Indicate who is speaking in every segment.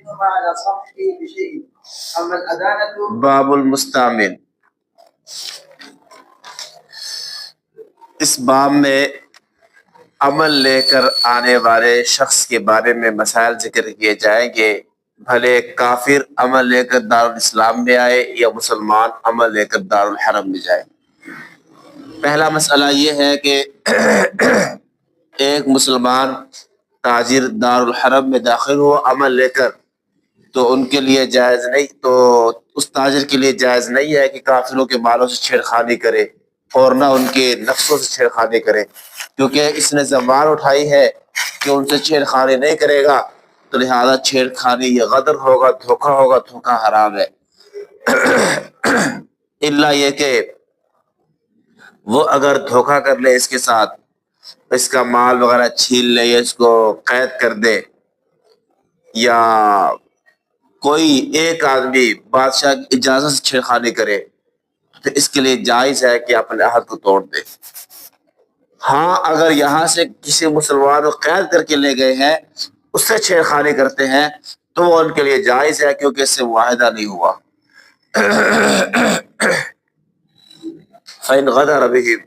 Speaker 1: منهما على صاحبه بشيء أما الأدانة
Speaker 2: باب المستعمل. اس باب میں عمل لے کر آنے والے شخص کے بارے میں مسائل ذکر کیے جائیں گے، بھلے کافر عمل لے کر دارالاسلام میں آئے یا مسلمان عمل لے کر دارالحرم میں جائے۔ پہلا مسئلہ یہ ہے کہ ایک مسلمان تاجر دارالحرم میں داخل ہو عمل لے کر، تو ان کے لیے جائز نہیں، تو اس تاجر کے لیے جائز نہیں ہے کہ کافروں کے مالوں سے چھیڑخانی کرے اور نہ ان کے نفسوں سے چھیڑخانی کرے، کیونکہ اس نے ضمانت اٹھائی ہے کہ ان سے چھیڑخانی نہیں کرے گا، تو لہذا چھیڑخانی یہ غدر ہوگا، دھوکہ ہوگا، دھوکہ حرام ہے۔ الا یہ کہ وہ اگر دھوکہ کر لے اس کے ساتھ، اس کا مال وغیرہ چھین لے یا اس کو قید کر دے، یا کوئی ایک آدمی بادشاہ کی اجازت سے چھیڑخانی کرے، تو اس کے لیے جائز ہے کہ اپنے عہد کو توڑ دے۔ ہاں اگر یہاں سے کسی مسلمان کو قید کر کے لے گئے ہیں، اس سے چھیڑخانی کرتے ہیں، تو وہ ان کے لیے جائز ہے، کیونکہ اس سے معاہدہ نہیں ہوا۔ فَإِنْ غَدَرَ بِهِمْ،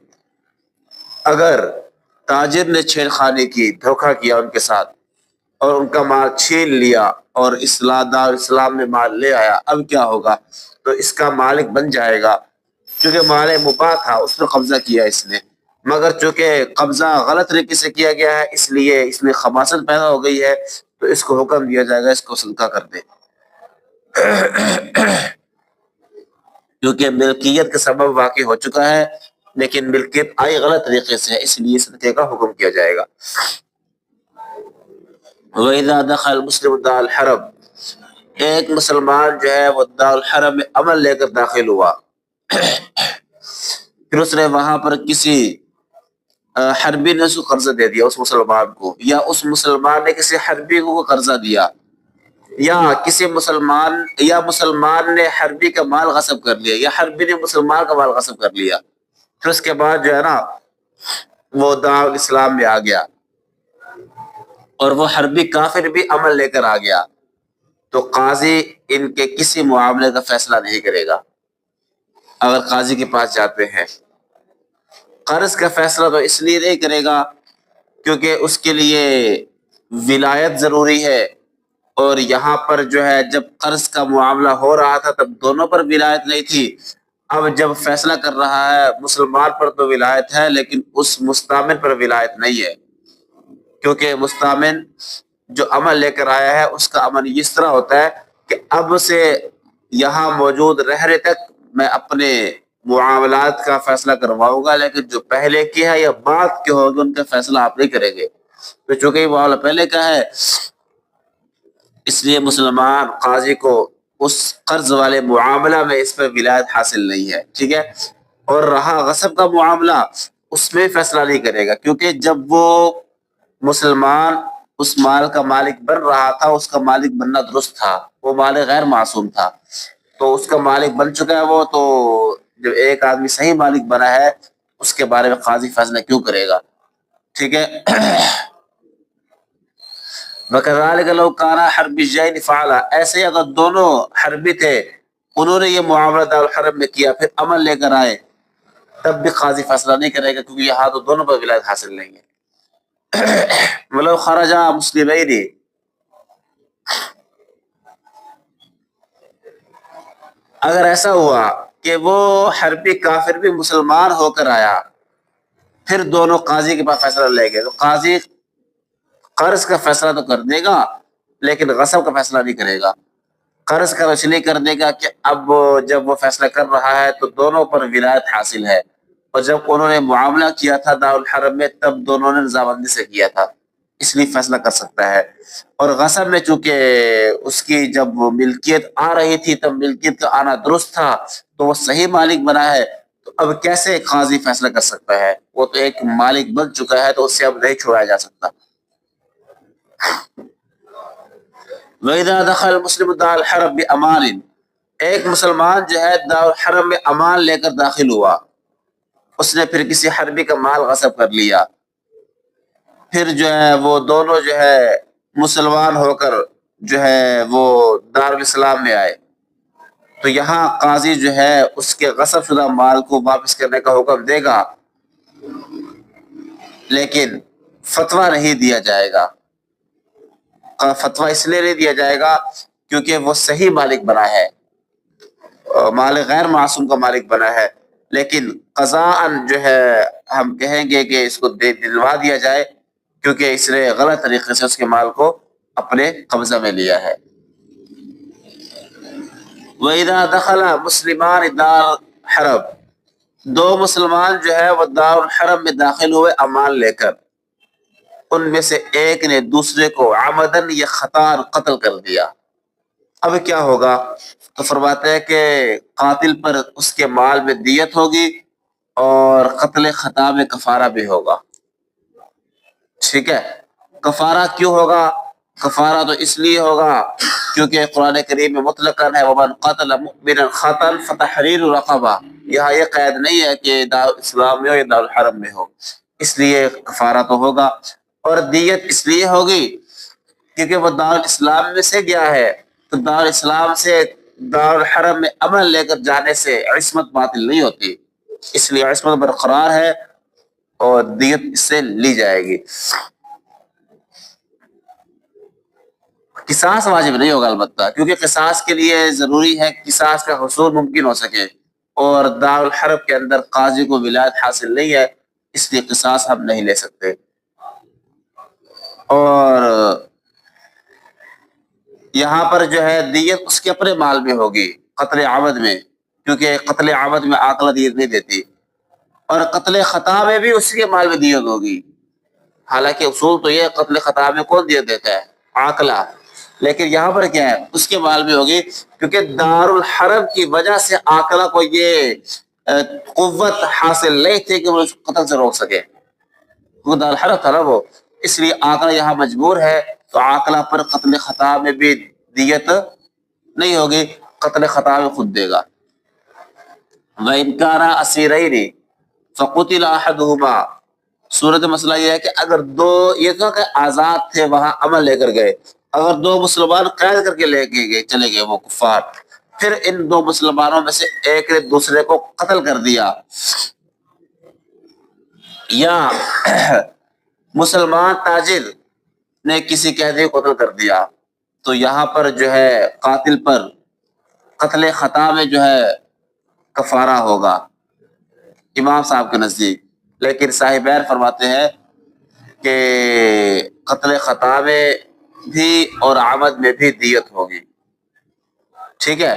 Speaker 2: اگر تاجر نے چھیڑخانی کی، دھوکہ کیا ان کے ساتھ اور ان کا مال چھین لیا اور دارالاسلام میں مال لے آیا، اب کیا ہوگا؟ تو اس کا مالک بن جائے گا، کیونکہ مال مباح تھا، اس پر قبضہ کیا اس نے، مگر چونکہ قبضہ غلط طریقے سے کیا گیا ہے، اس لیے اس میں خباثت پیدا ہو گئی ہے، تو اس کو حکم دیا جائے گا اس کو صدقہ کر دے، کیونکہ ملکیت کا سبب واقع ہو چکا ہے، لیکن ملکیت آئی غلط طریقے سے، اس لیے صدقے کا حکم کیا جائے گا۔ وَإِذَا دَخَلَ الْمُسْلِمُ دَارَ الْحَرَمِ، ایک مسلمان جو ہے وہ دارالحرم میں عمل لے کر داخل ہوا، پھر اس نے وہاں پر کسی حربی نے اس کو قرضہ دے دیا اس مسلمان کو، یا اس مسلمان نے کسی حربی کو قرضہ دیا، یا کسی مسلمان نے حربی کا مال غصب کر لیا، یا حربی نے مسلمان کا مال غصب کر لیا، پھر اس کے بعد جو ہے نا وہ دارالاسلام میں آ گیا اور وہ حربی کافر بھی عمل لے کر آ گیا، تو قاضی ان کے کسی معاملے کا فیصلہ نہیں کرے گا۔ اگر قاضی کے پاس جاتے ہیں، قرض کا فیصلہ تو اس لیے نہیں کرے گا کیونکہ اس کے لیے ولایت ضروری ہے، اور یہاں پر جو ہے جب قرض کا معاملہ ہو رہا تھا تب دونوں پر ولایت نہیں تھی، اب جب فیصلہ کر رہا ہے مسلمان پر تو ولایت ہے، لیکن اس مستعمل پر ولایت نہیں ہے، کیونکہ مستعمل جو عمل لے کر آیا ہے اس کا عمل اس طرح ہوتا ہے کہ اب سے یہاں موجود رہنے تک میں اپنے معاملات کا فیصلہ کرواؤں گا، لیکن جو پہلے کی ہے یا بعد کے ہوگے ان کا فیصلہ آپ نہیں کریں گے، تو چونکہ یہ معاملہ پہلے کا ہے اس لیے مسلمان قاضی کو اس قرض والے معاملہ میں اس پر ولایت حاصل نہیں ہے، ٹھیک ہے۔ اور رہا غصب کا معاملہ، اس میں فیصلہ نہیں کرے گا، کیونکہ جب وہ مسلمان اس مال کا مالک بن رہا تھا، اس کا مالک بننا درست تھا، وہ مالک غیر معصوم تھا، تو اس کا مالک بن چکا ہے وہ، تو جب ایک آدمی صحیح مالک بنا ہے اس کے بارے میں قاضی فیصلہ کیوں کرے گا، ٹھیک ہے۔ وَكَذَلِكَ لَوْ كَانَ حَرْبِيَّيْنِ فَعَلَا، ایسے اگر دونوں حربی تھے، انہوں نے یہ معاملہ دارالحرم میں کیا، پھر عمل لے کر آئے، تب بھی قاضی فیصلہ نہیں کرے گا، کیونکہ یہاں تو دونوں پر ولایت حاصل نہیں ہے۔ وَلَوْ خَرَجَا مُسْلِمَيْنِ، اگر ایسا ہوا کہ وہ حربی کافر بھی مسلمان ہو کر آیا، پھر دونوں قاضی کے پاس فیصلہ لے گئے، تو قاضی قرض کا فیصلہ تو کر دے گا لیکن غصب کا فیصلہ نہیں کرے گا۔ قرض کا اس لیے کر دے گا کہ اب جب وہ فیصلہ کر رہا ہے تو دونوں پر ولایت حاصل ہے، اور جب انہوں نے معاملہ کیا تھا دارالحرم میں تب دونوں نے رضامندی سے کیا تھا، اس لیے فیصلہ کر سکتا ہے۔ اور غصب میں چونکہ اس کی جب ملکیت آ رہی تھی تب ملکیت کا آنا درست تھا، تو وہ صحیح مالک بنا ہے، تو اب کیسے قاضی فیصلہ کر سکتا ہے؟ وہ تو ایک مالک بن چکا ہے، تو اس سے اب نہیں چھوڑایا جا سکتا۔ وَإِذَا دَخَلَ الْمُسْلِمُ دَارَ الْحَرَمِ بِأَمَانٍ، ایک مسلمان جو ہے دارالحرم میں امان لے کر داخل ہوا، اس نے پھر کسی حربی کا مال غصب کر لیا، پھر جو ہے وہ دونوں جو ہے مسلمان ہو کر جو ہے وہ دارالاسلام میں آئے تو یہاں قاضی جو ہے اس کے غصب شدہ مال کو واپس کرنے کا حکم دے گا، لیکن فتویٰ نہیں دیا جائے گا۔ فتویٰ اس لیے نہیں دیا جائے گا کیونکہ وہ صحیح مالک بنا ہے، مالک غیر معصوم کا مالک بنا ہے، لیکن قضاءً جو ہے ہم کہیں گے کہ اس کو دلوا دیا جائے کیونکہ اس نے غلط طریقے سے اس کے مال کو اپنے قبضہ میں لیا ہے۔ وَإِذَا دَخَلَ مُسْلِمَانِ دَارَ الْحَرْبِ، دو مسلمان جو ہے وہ دار الحرم میں داخل ہوئے امان لے کر، ان میں سے ایک نے دوسرے کو عمدن یا خطاً قتل کر دیا، اب کیا ہوگا؟ تو فرماتے ہیں کہ قاتل پر اس کے مال میں دیت ہوگی اور قتل خطا میں کفارہ بھی ہوگا۔ ٹھیک ہے، کفارہ کیوں ہوگا؟ کفارہ تو اس لیے ہوگا کیونکہ قرآن کریم میں مطلقاً ہے وَمَنْ قَتَلَ مُؤْمِنًا خَطًا فَتَحْرِيرُ رَقَبَةٍ، یہاں یہ قید نہیں ہے کہ دارالاسلام میں ہو یا دارالحرم میں ہو، اس لیے کفارہ تو ہوگا۔ اور دیت اس لیے ہوگی کیونکہ وہ دارالاسلام میں سے گیا ہے، تو دارالاسلام سے دارالحرم میں عمل لے کر جانے سے عصمت باطل نہیں ہوتی، اس لیے عصمت برقرار ہے اور دیت اس سے لی جائے گی۔ قصاص واجب نہیں ہوگا البتہ، کیونکہ قصاص کے لیے ضروری ہے قصاص کا حصول ممکن ہو سکے، اور دارالحرب کے اندر قاضی کو ولایت حاصل نہیں ہے، اس لیے قصاص ہم نہیں لے سکتے۔ اور یہاں پر جو ہے دیت اس کے اپنے مال میں ہوگی قتل عمد میں، کیونکہ قتل عمد میں عاقلہ دیت نہیں دیتی، اور قتل خطا میں بھی اسی کے مال میں دیت ہوگی۔ حالانکہ اصول تو یہ ہے قتل خطا میں کون دیت دیتا ہے؟ عاقلہ، لیکن یہاں پر کیا ہے؟ اس کے مال میں ہوگی، کیونکہ دارالحرب کی وجہ سے عاقلہ کو یہ قوت حاصل نہیں تھی کہ وہ اس قتل سے روک سکے، وہ دارالحرب تھا نا وہ، اس لیے عاقلہ یہاں مجبور ہے، تو عاقلہ پر قتل خطا میں بھی دیت نہیں ہوگی، قتل خطا میں خود دے گا۔ وَإِنْ كَانَا أَسِيرَيْنِ فَقُتِلَ أَحَدُهُمَا، صورت مسئلہ یہ ہے کہ اگر دو، یہ تو کہ آزاد تھے وہاں عمل لے کر گئے، اگر دو مسلمان قید کر کے لے کے گئے چلے گئے وہ کفار، پھر ان دو مسلمانوں میں سے ایک نے دوسرے کو قتل کر دیا، یا مسلمان تاجر نے کسی قیدی کو قتل کر دیا، تو یہاں پر جو ہے قاتل پر قتل خطا میں جو ہے کفارہ ہوگا امام صاحب کے نزدیک، لیکن صاحبین فرماتے ہیں کہ قتل خطا میں بھی اور عمد میں بھی دیت ہوگی۔ ٹھیک ہے،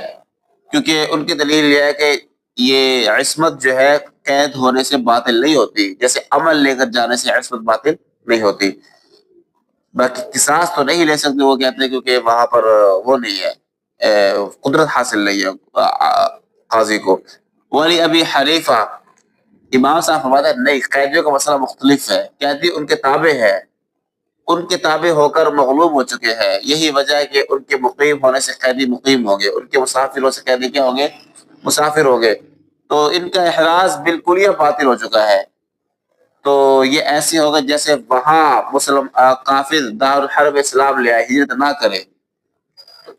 Speaker 2: کیونکہ ان کی دلیل یہ ہے کہ یہ عصمت جو ہے قید ہونے سے باطل نہیں ہوتی، جیسے عمل لے کر جانے سے عصمت باطل نہیں ہوتی۔ باقی قصاص تو نہیں لے سکتے وہ کہتے ہیں کیونکہ وہاں پر وہ نہیں ہے، قدرت حاصل نہیں ہے قاضی کو۔ ولی ابی حنیفہ، امام صاحب فرماتے ہیں نہیں، قیدیوں کا مسئلہ مختلف ہے، قیدی ان کے تابع ہے، ان کے تابع ہو کر مغلوب ہو چکے ہیں، یہی وجہ ہے کہ ان کے مقیم ہونے سے قیدی مقیم ہوں گے، ان کے مسافروں سے قیدی کیا ہوں گے؟ مسافر ہوں گے، تو ان کا احراز بالکلیہ باطل ہو چکا ہے۔ تو یہ ایسے ہوگا جیسے وہاں مسلم کافر دارالحرب اسلام لے آئے، ہجرت نہ کرے،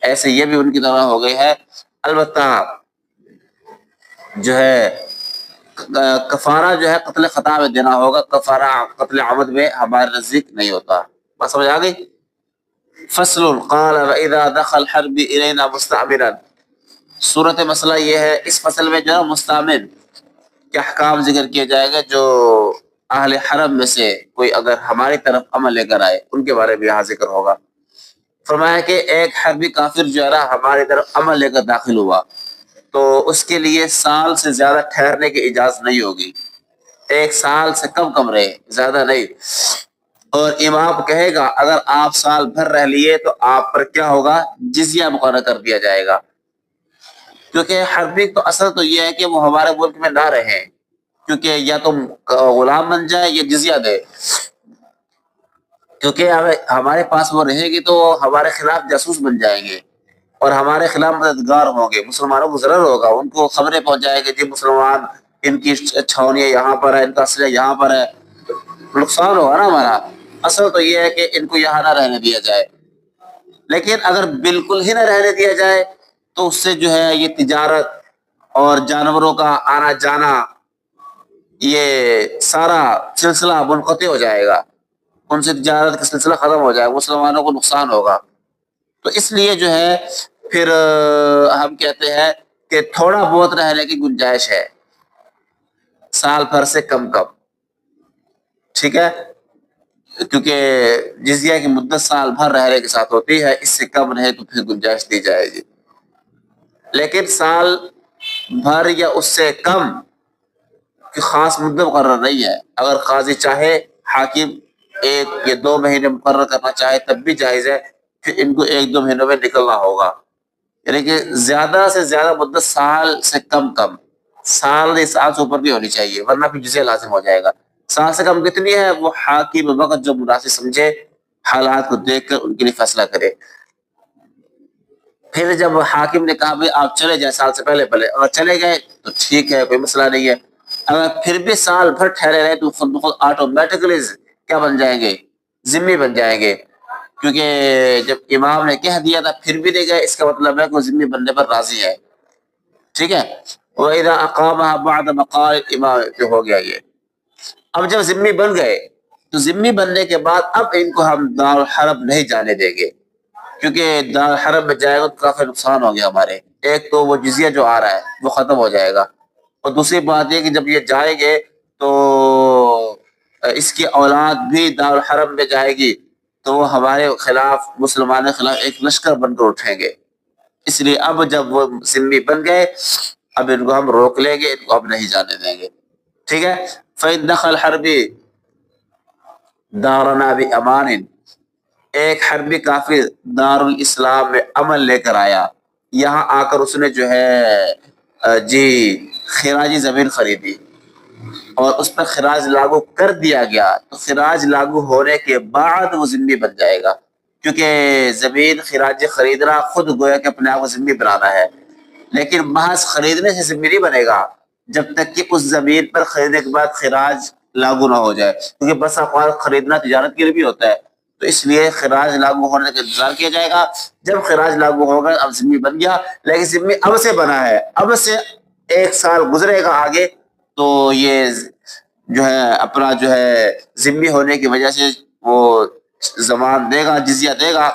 Speaker 2: ایسے یہ بھی ان کی طرح ہو گئی ہے۔ البتہ جو ہے کفارہ جو ہے قتل خطا میں دینا ہوگا، کفارہ قتل عمد میں ہمارے نزدیک نہیں ہوتا۔ بات سمجھ آ گئی؟ فصل قال وَإِذَا دَخَلَ الْحَرْبِ إِلَيْنَا مُسْتَعْمِرًا، صورت مسئلہ یہ ہے اس فصل میں جو ہے مستعمر کے احکام ذکر کیے جائے گا، جو اہل حرم میں سے کوئی اگر ہماری طرف عمل لے کر آئے ان کے بارے میں یہاں ذکر ہوگا۔ فرمایا کہ ایک حربی کافر جو ہے نا ہماری طرف عمل لے کر داخل ہوا تو اس کے لیے سال سے زیادہ ٹھہرنے کی اجازت نہیں ہوگی، 1 سال سے کم رہے، زیادہ نہیں۔ اور امام کہے گا اگر آپ سال بھر رہ لیے تو آپ پر کیا ہوگا؟ جزیہ مقرر کر دیا جائے گا، کیونکہ حربی تو اصل تو یہ ہے کہ وہ ہمارے ملک میں نہ رہے، کیونکہ یا تو غلام بن جائے یا جزیہ دے، کیونکہ ہمارے پاس وہ رہے گی تو ہمارے خلاف جاسوس بن جائیں گے اور ہمارے خلاف مددگار ہوں گے، مسلمانوں کو ضرر ہوگا، ان کو خبریں پہنچائے گی جی مسلمان ان کی چھاونیاں یہاں پر ہے، ان کا اسلحہ یہاں پر ہے، نقصان ہوگا نا ہمارا۔ اصل تو یہ ہے کہ ان کو یہاں نہ رہنے دیا جائے۔ لیکن اگر بالکل ہی نہ رہنے دیا جائے تو اس سے جو ہے یہ تجارت اور جانوروں کا آنا جانا یہ سارا سلسلہ منقطع ہو جائے گا، ان سے تجارت کا سلسلہ ختم ہو جائے گا، مسلمانوں کو نقصان ہوگا۔ تو اس لیے جو ہے پھر ہم کہتے ہیں کہ تھوڑا بہت رہنے کی گنجائش ہے، سال بھر سے کم کم، ٹھیک ہے، کیونکہ جزیہ کی مدت سال بھر رہنے کے ساتھ ہوتی ہے، اس سے کم رہے تو پھر گنجائش دی جائے گی، لیکن سال بھر یا اس سے کم کی خاص مدت مقرر نہیں ہے۔ اگر قاضی چاہے، حاکم 1 یا 2 مہینے مقرر کرنا چاہے تب بھی جائز ہے، پھر ان کو 1-2 مہینوں میں نکلنا ہوگا، یعنی کہ زیادہ سے زیادہ مدت سال سے کم کم، سال سے اوپر بھی ہونی چاہیے ورنہ پھر جزیہ لازم ہو جائے گا۔ سال سے کم کتنی ہے وہ حاکم وقت جو مناسب سمجھے، حالات کو دیکھ کر ان کے لیے فیصلہ کرے۔ پھر جب حاکم نے کہا بھائی آپ چلے جائیں سال سے پہلے اگر چلے گئے تو ٹھیک ہے، کوئی مسئلہ نہیں ہے، اگر پھر بھی سال بھر ٹھہرے رہے تو خود بخود آٹومیٹکلی کیا بن جائیں گے؟ ذمہ بن جائیں گے، کیونکہ جب امام نے کہہ دیا تھا پھر بھی نہیں گئے، اس کا مطلب ہے کہ وہ ذمہ بننے پر راضی ہے، ٹھیک ہے۔ وَإِذَا أَقَامَهَا بَعْدَ مَقَالِ الْإِمَامِ جو ہو گیا یہ۔ اب جب ذمہ بن گئے تو ذمہ بننے کے بعد اب ان کو ہم دارالحرب نہیں جانے دیں گے، کیونکہ دارالحرب میں جائے گا تو کافی نقصان ہو گیا ہمارے، ایک تو وہ جزیہ جو آ رہا ہے وہ ختم ہو جائے گا، اور دوسری بات یہ کہ جب یہ جائیں گے تو اس کی اولاد بھی دارالحرب میں جائے گی تو وہ ہمارے خلاف، مسلمانوں کے خلاف ایک لشکر بن کر اٹھیں گے، اس لیے اب جب وہ ذمہ بن گئے اب ان کو ہم روک لیں گے، ان کو اب نہیں جانے دیں گے، ٹھیک ہے۔ فَإِن دَخَلَ الْحَرْبِ دَارَنَا بِأَمَانٍ، ایک حربی کافر دارالاسلام میں امن لے کر آیا، یہاں آ کر اس نے جو ہے جی خراجی زمین خریدی اور اس پر خراج لاگو کر دیا گیا، تو خراج لاگو ہونے کے بعد وہ ذمہ بن جائے گا، کیونکہ زمین خراج خریدنا خود گویا کہ اپنے آپ کو ذمہ بنانا ہے، لیکن محض خریدنے سے ذمہ نہیں بنے گا جب تک کہ اس زمین پر خریدنے کے بعد خراج لاگو نہ ہو جائے، کیونکہ بس اوقات خریدنا تجارت کے لیے بھی ہوتا ہے، تو اس لیے خراج لاگو ہونے کا انتظار کیا جائے گا، جب خراج لاگو ہوگا اب ذمہ بن گیا، لیکن ذمہ اب سے بنا ہے، اب سے 1 سال گزرے گا آگے تو یہ جو ہے اپنا جو ہے ذمہ ہونے کی وجہ سے وہ زمان دے گا، جزیہ دے گا،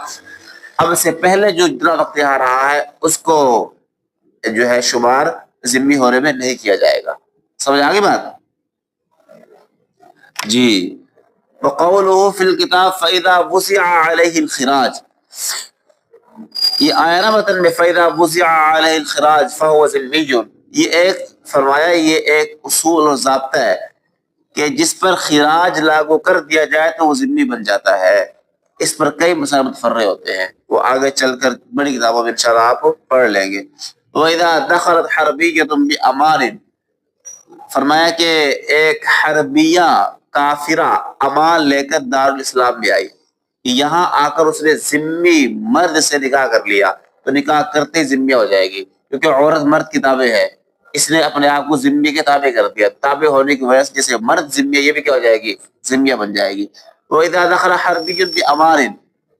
Speaker 2: اب سے پہلے جو جتنا وقت یہاں رہا ہے اس کو جو ہے شمار ذمہ ہونے میں نہیں کیا جائے گا، سمجھ آگے بات جی۔ وقوله فی الکتاب فَإِذَا وُسِعَ عَلَيْهِ الْخِرَاجِ، یہ آیا نا متن میں فَإِذَا وُسِعَ عَلَيْهِ الْخِرَاجِ فَهُوَ ذِمِّيٌّ، یہ ایک فرمایا، یہ ایک اصول اور ضابطہ ہے کہ جس پر خراج لاگو کر دیا جائے تو وہ ذمہ بن جاتا ہے، اس پر کئی مسائل متفرع ہوتے ہیں، وہ آگے چل کر بڑی کتابوں میں انشاءاللہ آپ پڑھ لیں گے۔ وَإِذَا دَخَلَتْ حَرْبِيَّةٌ بِأَمَانٍ، فرمایا کہ ایک حربیہ کافرہ امان لے کر دارالاسلام میں آئی، یہاں آ کر اس نے ذمی مرد سے نکاح کر لیا، تو نکاح کرتے ہی ذمہ ہو جائے گی، کیونکہ عورت مرد کی تابع ہے، اس نے اپنے آپ کو ذمہ کے تابع کر دیا، تابع ہونے کی وجہ سے جیسے مرد ذمہ، یہ بھی کیا ہو جائے گی؟ ذمہ بن جائے گی۔ وَإِذَا دَخَلَ حَرْبِيٌّ بِأَمَانٍ،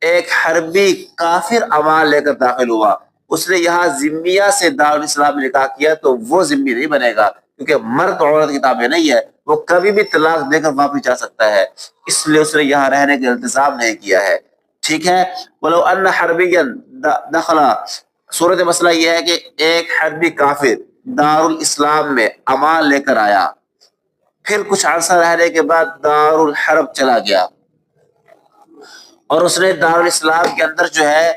Speaker 2: ایک حربی کافر امان لے کر داخل ہوا، اس نے یہاں ذمیہ سے دارالاسلام میں نکاح کیا تو وہ ذمہ نہیں بنے گا، کیونکہ مرد عورت کی تابع نہیں ہے، وہ کبھی بھی طلاق دے کر واپس جا سکتا ہے، اس لیے اس نے یہاں رہنے کا التزام نہیں کیا ہے، ٹھیک ہے۔ وَلَوْ أَنَّ حَرْبِيًّا دَخَلَ، صورت مسئلہ یہ ہے کہ ایک حربی کافر دارالاسلام میں امان لے کر آیا، پھر کچھ عرصہ رہنے کے بعد دارالحرب چلا گیا، اور اس نے دارالاسلام کے اندر جو ہے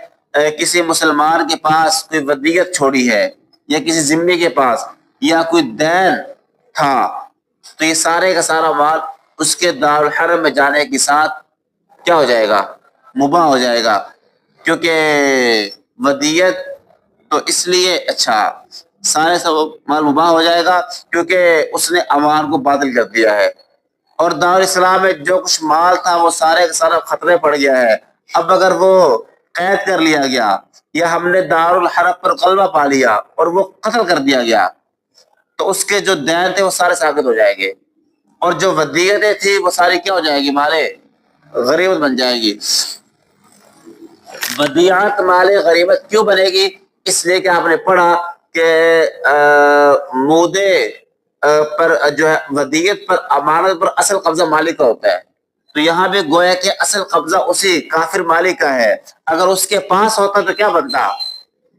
Speaker 2: کسی مسلمان کے پاس کوئی ودیعت چھوڑی ہے، یا کسی ذمہ کے پاس، یا کوئی دین تھا، تو یہ سارے کا سارا مال اس کے دارالحرم میں جانے کے ساتھ کیا ہو جائے گا؟ مباح ہو جائے گا، کیونکہ ودیعت تو اس لیے اچھا سارے سب مال مباح ہو جائے گا کیونکہ اس نے امان کو باطل کر دیا ہے، اور دارالاسلام میں جو کچھ مال تھا وہ سارے کا سارا خطرے پڑ گیا ہے، اب اگر وہ قید کر لیا گیا یا ہم نے دارالحرب پر غلبہ پا لیا اور وہ قتل کر دیا گیا تو اس کے جو دین تھے وہ سارے ثابت ہو جائیں گے، اور جو ودیعتیں تھیں وہ ساری کیا ہو جائے گی؟ ہمارے غریبت بن جائے گی۔ ودیعت مال غنیمت کیوں بنے گی؟ اس لیے کہ آپ نے پڑھا کہ مودے پر جو ہے ودیعت پر امانت پر اصل قبضہ مالک کا ہوتا ہے، تو یہاں بھی گویا کہ اصل قبضہ اسی کافر مالک کا ہے، اگر اس کے پاس ہوتا تو کیا بنتا؟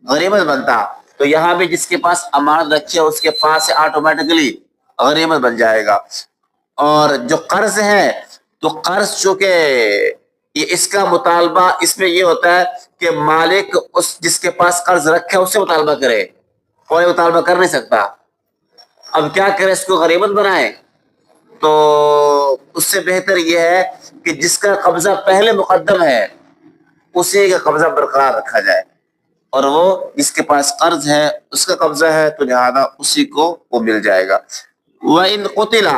Speaker 2: غنیمت بنتا۔ تو یہاں بھی جس کے پاس امانت رکھی ہے اس کے پاس سے آٹومیٹکلی غنیمت بن جائے گا۔ اور جو قرض ہے تو قرض چونکہ یہ اس کا مطالبہ اس میں یہ ہوتا ہے کہ مالک اس جس کے پاس قرض رکھے اس سے مطالبہ کرے، کوئی مطالبہ کر نہیں سکتا۔ اب کیا کرے، اس کو غنیمت بنائے؟ تو اس سے بہتر یہ ہے کہ جس کا قبضہ پہلے مقدم ہے اسی کا قبضہ برقرار رکھا جائے، اور وہ جس کے پاس قرض ہے اس کا قبضہ ہے تو لہذا اسی کو وہ مل جائے گا۔ وَإِن قُتِلَ،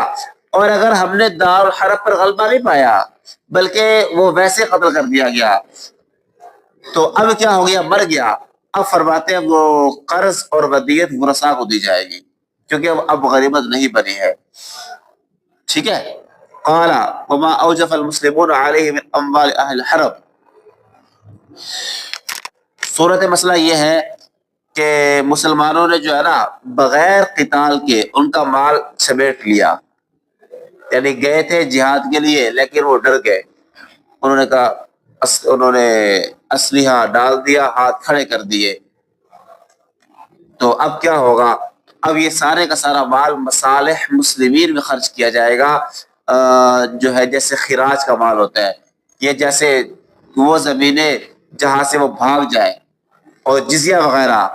Speaker 2: اور اگر ہم نے دار الحرب پر غلبہ نہیں پایا بلکہ وہ ویسے قتل کر دیا گیا، تو اب کیا ہو گیا؟ مر گیا۔ اب فرماتے ہیں وہ قرض اور ودیعت ورثاء کو دی جائے گی کیونکہ اب غنیمت نہیں بنی ہے، ٹھیک ہے۔ قال وما اوجف المسلمون علیہ من اموال اہل الحرب، صورت مسئلہ یہ ہے کہ مسلمانوں نے جو ہے نا بغیر قتال کے ان کا مال سمیٹ لیا، یعنی گئے تھے جہاد کے لیے لیکن وہ ڈر گئے، انہوں نے کہا انہوں نے اسلحہ ڈال دیا، ہاتھ کھڑے کر دیے، تو اب کیا ہوگا؟ اب یہ سارے کا سارا مال مصالح مسلمین میں خرچ کیا جائے گا، جو ہے جیسے خراج کا مال ہوتا ہے، یہ جیسے وہ زمینیں جہاں سے وہ بھاگ جائیں اور جزیہ وغیرہ،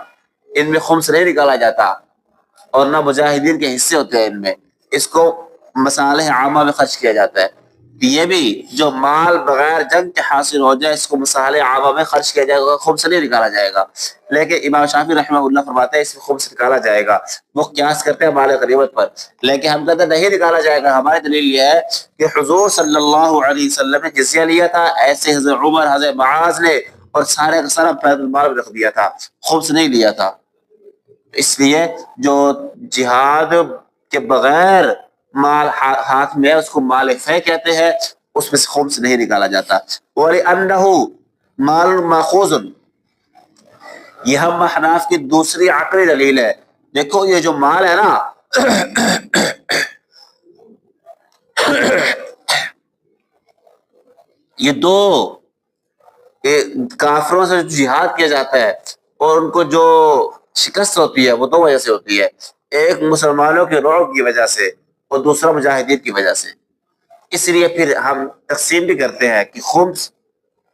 Speaker 2: ان میں خمس نہیں نکالا جاتا اور نہ مجاہدین کے حصے ہوتے ہیں ان میں، اس کو مصالح عامہ میں خرچ کیا جاتا ہے۔ یہ بھی جو مال بغیر جنگ کے حاصل ہو جائے اس کو مصالح عامہ میں خرچ کیا جائے گا، خمس نہیں نکالا جائے گا، لیکن امام شافعی رحمہ اللہ فرماتے ہیں اس میں خمس نکالا جائے گا، وہ قیاس کرتے ہیں مال غنیمت پر، لیکن ہم کہتے ہیں نہیں نکالا جائے گا۔ ہماری دلیل یہ ہے کہ حضور صلی اللہ علیہ وسلم نے جزیہ لیا تھا، ایسے حضرت عمر حضرت معاذ نے، اور سارے کا سارا بیت المال میں رکھ دیا تھا، خمس نہیں لیا تھا۔ اس لیے جو جہاد کے بغیر مال ہاتھ میں ہے اس کو مال فے کہتے ہیں، اس میں سے خمس نہیں نکالا جاتا۔ وَلِأَنَّهُ مَالٌ مَأْخُوذٌ، یہ ہم احناف کی دوسری عقلی دلیل ہے۔ دیکھو یہ جو مال ہے نا یہ دو کافروں سے جہاد کیا جاتا ہے اور ان کو جو شکست ہوتی ہے وہ دو وجہ سے ہوتی ہے، ایک مسلمانوں کے رعب کی وجہ سے اور دوسرا مجاہدین کی وجہ سے۔ اس لیے پھر ہم تقسیم بھی کرتے ہیں کہ خمس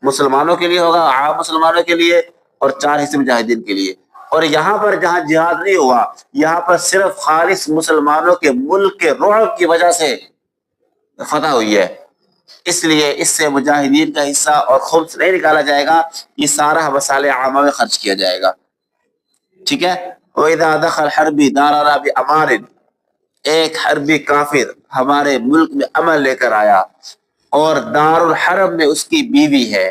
Speaker 2: مسلمانوں کے لیے ہوگا، عام مسلمانوں کے لیے، اور 4 حصے مجاہدین کے لیے۔ اور یہاں پر جہاں جہاد نہیں ہوا، یہاں پر صرف خالص مسلمانوں کے ملک کے رعب کی وجہ سے فتح ہوئی ہے، اس لیے اس سے مجاہدین کا حصہ اور خمس نہیں نکالا جائے گا، یہ سارا مصالح عامہ میں خرچ کیا جائے گا، ٹھیک ہے۔ وَإِذَا دَخَلَ الْحَرْبِ دَارَنَا بِأَمَانٍ، ایک حربی کافر ہمارے ملک میں امن لے کر آیا اور دار الحرب میں اس کی بیوی ہے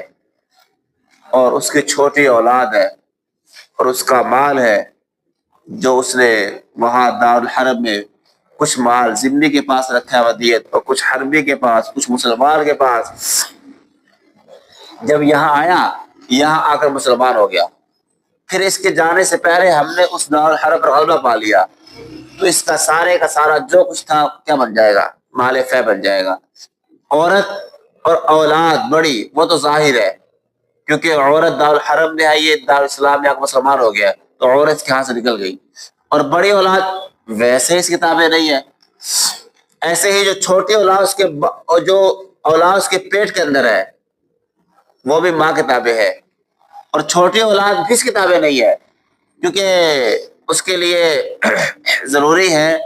Speaker 2: اور اس کی چھوٹی اولاد ہے اور اس کا مال ہے جو اس نے وہاں دار الحرب میں کچھ مال ذمہ کے پاس رکھا ہے ودیعت، اور کچھ حربی کے پاس، کچھ مسلمان کے پاس، جب یہاں آیا یہاں آ کر مسلمان ہو گیا، پھر اس کے جانے سے پہلے ہم نے اس دار الحرب پر غلبہ پا لیا، تو اس کا سارے کا سارا جو کچھ تھا کیا بن جائے گا؟ مال فے بن جائے گا۔ عورت اور اولاد بڑی وہ تو ظاہر ہے کیونکہ عورت دار الحرم میں آئی ہے، دار اسلام میں آ کر مسلمان ہو گیا تو عورت کے ہاتھ سے نکل گئی، اور بڑی اولاد ویسے اس کتابیں نہیں ہے، ایسے ہی جو چھوٹی اولاد اس کے جو اولاد اس کے پیٹ کے اندر ہے وہ بھی ماں کتابیں ہے، اور چھوٹی اولاد کس کتابیں نہیں ہے کیونکہ اس کے لیے ضروری ہے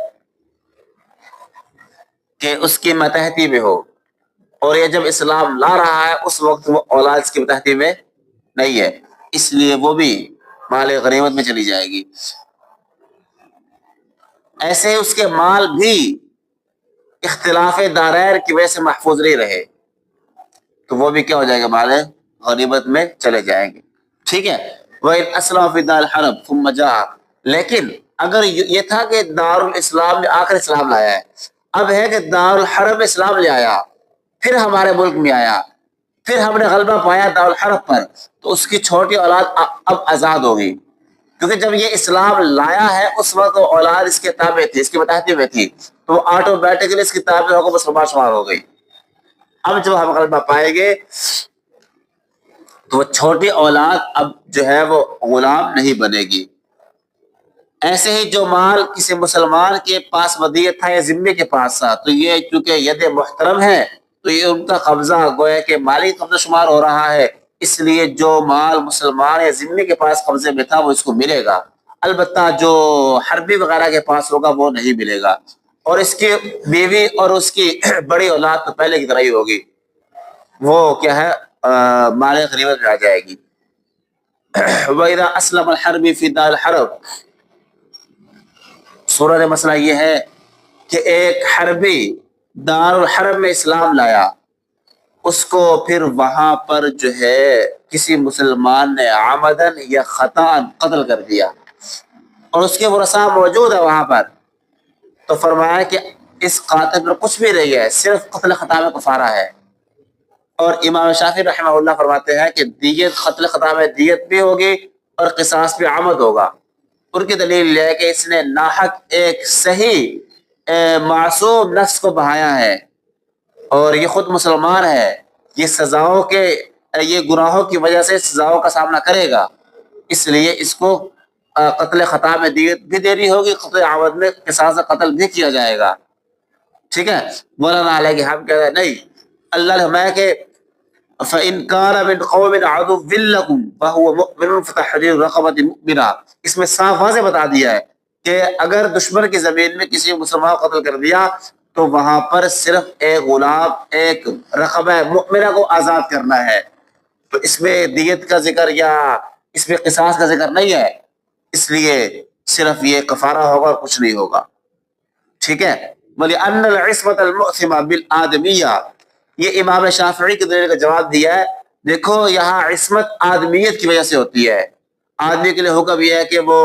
Speaker 2: کہ اس کی ماتحتی میں ہو، اور یہ جب اسلام لا رہا ہے اس وقت وہ اولاد اس کی ماتحتی میں نہیں ہے، اس لیے وہ بھی مال غنیمت میں چلی جائے گی۔ ایسے ہی اس کے مال بھی اختلاف دارائر کی وجہ سے محفوظ نہیں رہے تو وہ بھی کیا ہو جائے گا؟ مال غنیمت میں چلے جائیں گے، ٹھیک ہے۔ وَإِنْ أَسْلَمَ فِي دَارِ الْحَرْبِ ثُمَّ جَاءَ، لیکن اگر یہ تھا کہ دار الاسلام میں آ کر اسلام لایا ہے، اب ہے کہ دار الحرب میں اسلام لے آیا پھر ہمارے ملک میں آیا پھر ہم نے غلبہ پایا دارالحرب پر تو اس کی چھوٹی اولاد اب آزاد ہوگی، کیونکہ جب یہ اسلام لایا ہے اس وقت وہ اولاد اس کے تابع تھی، اس کی متحدی میں تھی، تو آٹومیٹکلی اس کی تابع ہو کر مسلمان شمار ہو گئی۔ اب جب ہم غلبہ پائیں گے تو وہ چھوٹی اولاد اب جو ہے وہ غلام نہیں بنے گی۔ ایسے ہی جو مال کسی مسلمان کے پاس ودیعت تھا یا ذمے کے پاس تھا، تو یہ چونکہ ید محترم ہے تو یہ ان کا قبضہ گویا کہ مالی قبضہ شمار ہو رہا ہے، اس لیے جو مال مسلمان یا ذمے کے پاس قبضے میں تھا وہ اس کو ملے گا، البتہ جو حربی وغیرہ کے پاس ہوگا وہ نہیں ملے گا، اور اس کی بیوی اور اس کی بڑی اولاد تو پہلے کی طرح ہی ہوگی، وہ کیا ہے مال غنیمت میں آ جائے گی۔ وَإِذَا أَسْلَمَ الْحَرْبِ فِي دَارِ الْحَرْبِ، صورت مسئلہ یہ ہے کہ ایک حربی دارالحرب میں اسلام لایا، اس کو پھر وہاں پر جو ہے کسی مسلمان نے عمدن یا خطاً قتل کر دیا اور اس کے ورثاء موجود ہے وہاں پر، تو فرمایا کہ اس قاتل پر کچھ بھی نہیں ہے، صرف قتل خطا میں کفارہ ہے۔ اور امام شافعی رحمہ اللہ فرماتے ہیں کہ دیت قتل خطا میں دیت بھی ہوگی اور قصاص بھی عمد ہوگا۔ ان کی دلیل یہ ہے کہ اس نے ناحق ایک صحیح معصوم نفس کو بہایا ہے اور یہ خود مسلمان ہے، یہ سزاؤں کے یہ گناہوں کی وجہ سے سزاؤں کا سامنا کرے گا، اس لیے اس کو قتل خطا میں دیت بھی دینی ہوگی، قتل عمد میں قصاص قتل بھی کیا جائے گا۔ ٹھیک ہے، مولانا علیہ کہ ہم کہتے ہیں نہیں، اللہ نے فرمایا کہ فَإِنْ كَانَ مِنْ قَوْمٍ عَدُوٍّ لَكُمْ فَهُوَ مُؤْمِنٌ فَتَحْرِيرُ رَقَبَةٍ مُؤْمِنَةٍ، اس میں صاف واضح بتا دیا ہے کہ اگر دشمن کی زمین میں کسی مسلمان کو قتل کر دیا تو وہاں پر صرف ایک غلام، ایک رقبہ مؤمنہ کو آزاد کرنا ہے، تو اس میں دیت کا ذکر یا اس میں قصاص کا ذکر نہیں ہے، اس لیے صرف یہ کفارہ ہوگا اور کچھ نہیں ہوگا۔ ٹھیک ہے، وَلِأَنَّ الْعِصْمَةَ الْمُؤْثِمَةَ بِالْآدَمِيَّةِ، یہ امام شافعی کے دلیل کا جواب دیا ہے۔ دیکھو یہاں عصمت آدمیت کی وجہ سے ہوتی ہے، آدمی کے لیے حکم یہ ہے کہ وہ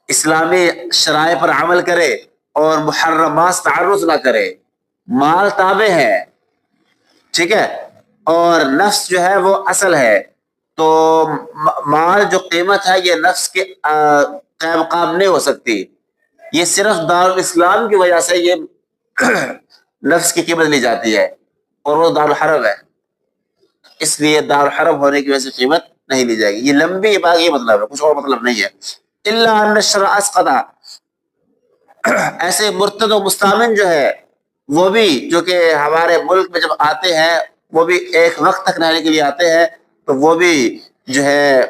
Speaker 2: اسلامی شرائع پر عمل کرے اور محرمات تعرض نہ کرے، مال تابع ہے، ٹھیک ہے، اور نفس جو ہے وہ اصل ہے، تو مال جو قیمت ہے یہ نفس کے قائم مقام نہیں ہو سکتی، یہ صرف دارالاسلام کی وجہ سے یہ نفس کی قیمت لی جاتی ہے اور وہ دارالحرب ہے، اس لیے دارالحرب ہونے کی وجہ سے قیمت نہیں لی جائے گی۔ یہ لمبی بات، یہ مطلب ہے، کچھ اور مطلب نہیں ہے۔ الا ان الشرع اسقط، ایسے مرتد و مستامن جو ہے وہ بھی جو کہ ہمارے ملک میں جب آتے ہیں وہ بھی ایک وقت تک رہنے کے لیے آتے ہیں، تو وہ بھی جو ہے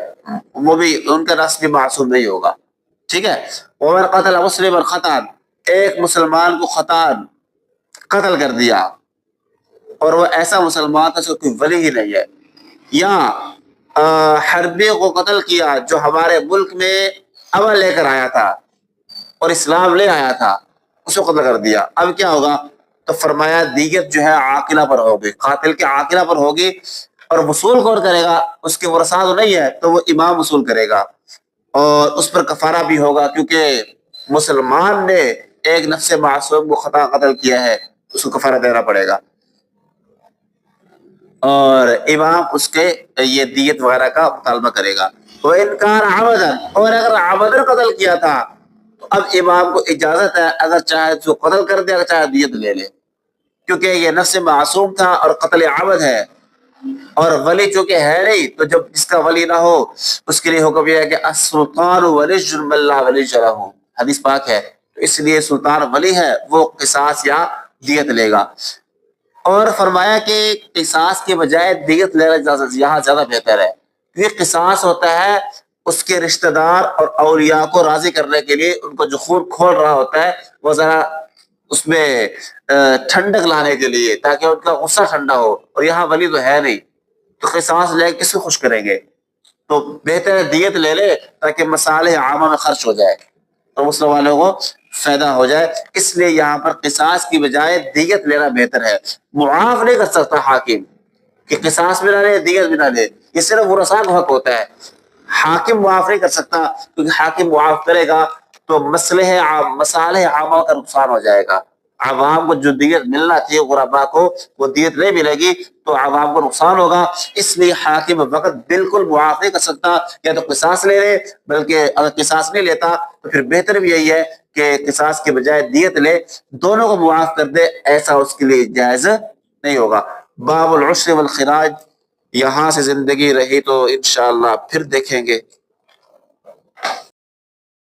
Speaker 2: وہ بھی ان کا نفس بھی معصوم نہیں ہوگا۔ ٹھیک ہے، ومن قتل مسلما خطأ، ایک مسلمان کو خطأ قتل کر دیا اور وہ ایسا مسلمان تھا جو کوئی ولی ہی نہیں ہے، یا حربی کو قتل کیا جو ہمارے ملک میں اول لے کر آیا تھا اور اسلام لے آیا تھا، اس کو قتل کر دیا، اب کیا ہوگا؟ تو فرمایا دیت جو ہے عاقلہ پر ہوگی، قاتل کے عاقلہ پر ہوگی، اور وصول کون کرے گا؟ اس کے ورثاء تو نہیں ہے تو وہ امام وصول کرے گا، اور اس پر کفارہ بھی ہوگا کیونکہ مسلمان نے ایک نفس معصوم کو خطا قتل کیا ہے، اس کو کفارہ دینا پڑے گا، اور امام اس کے یہ دیت وغیرہ کا مطالبہ کرے گا۔ وہ انکار عمدن، اور اگر عمدن قتل کیا تھا تو اب امام کو اجازت ہے اگر چاہے تو قتل کر دے، اگر چاہے دیت لے لے، کیونکہ یہ نفس معصوم تھا اور قتل عمد ہے، اور ولی چونکہ ہے نہیں تو جب جس کا ولی نہ ہو اس کے لیے حکم یہ ہے کہ السلطان ولی من لا ولی لہ، حدیث پاک ہے، تو اس لیے سلطان ولی ہے وہ قصاص یا دیت لے گا، اور فرمایا کہ قصاص کے بجائے دیت لینا یہاں زیادہ بہتر ہے، کیونکہ قصاص ہوتا ہے اس کے رشتہ دار اور اولیاء کو راضی کرنے کے لیے، ان کو جو خون کھول رہا ہوتا ہے وہ ذرا اس میں ٹھنڈک لانے کے لیے تاکہ ان کا غصہ ٹھنڈا ہو، اور یہاں ولی تو ہے نہیں تو قصاص لے کے کس کو خوش کریں گے، تو بہتر ہے دیت لے لے تاکہ مصالح عامہ میں خرچ ہو جائے اور مسلم والوں کو فائدہ ہو جائے، اس لیے یہاں پر قصاص کی بجائے دیت لینا بہتر ہے۔ معاف نہیں کر سکتا حاکم کہ قصاص بھی نہ لے دیت بھی نہ لے، یہ صرف ورثاء کا حق ہوتا ہے، حاکم معاف نہیں کر سکتا، کیونکہ حاکم معاف کرے گا تو مصالح عامہ کا نقصان ہو جائے گا، عوام کو جو دیت ملنا چاہیے غربا کو وہ دیت نہیں ملے گی تو عوام کو نقصان ہوگا. اس لیے حاکم وقت بالکل معاف نہیں کر سکتا یا تو قصاص لے لے، بلکہ اگر قصاص نہیں لیتا تو پھر بہتر بھی یہی ہے کہ قصاص کے بجائے دیت لے، دونوں کو معاف کر دے، ایسا اس کے لیے جائز نہیں ہوگا. باب العشر والخراج یہاں سے زندگی رہی تو انشاءاللہ پھر دیکھیں گے.